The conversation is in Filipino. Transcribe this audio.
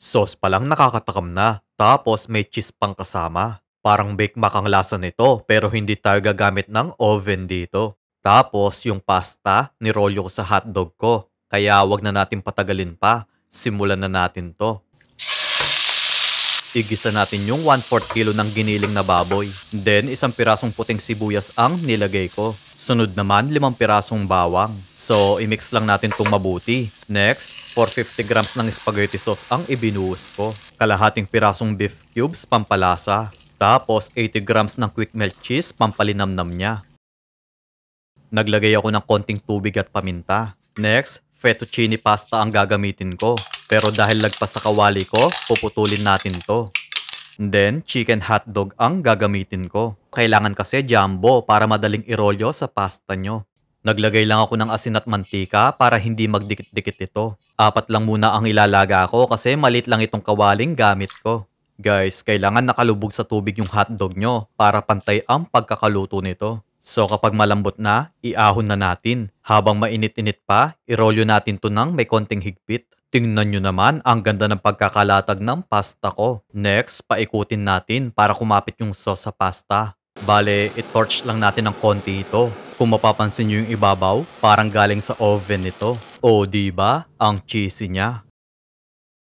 Sauce pa lang nakakatakam na. Tapos may cheese pang kasama. Parang Bake Mac ang lasa nito pero hindi tayo gagamit ng oven dito. Tapos yung pasta, nirolyo ko sa hotdog ko. Kaya wag na natin patagalin pa. Simulan na natin to. Igisa natin yung 1/4 kilo ng giniling na baboy. Then, isang pirasong puting sibuyas ang nilagay ko. Sunod naman, 5 pirasong bawang. So, imix lang natin itong mabuti. Next, 450 grams ng spaghetti sauce ang ibinuhos ko. Kalahating pirasong beef cubes, pampalasa. Tapos, 80 grams ng quick melt cheese, pampalinamnam niya. Naglagay ako ng konting tubig at paminta. Next, fettuccine pasta ang gagamitin ko. Pero dahil lagpas sa kawali ko, puputulin natin to. Then, chicken hotdog ang gagamitin ko. Kailangan kasi jumbo para madaling irolyo sa pasta nyo. Naglagay lang ako ng asin at mantika para hindi magdikit-dikit ito. 4 lang muna ang ilalaga ko kasi malit lang itong kawaling gamit ko. Guys, kailangan nakalubog sa tubig yung hotdog nyo para pantay ang pagkakaluto nito. So kapag malambot na, iahon na natin. Habang mainit-init pa, irolyo natin to ng may konting higpit. Tingnan nyo naman ang ganda ng pagkakalatag ng pasta ko. Next, paikutin natin para kumapit yung sauce sa pasta. Bale, i-torch lang natin ng konti ito. Kung mapapansin nyo yung ibabaw, parang galing sa oven ito. O, diba? Ang cheesy niya.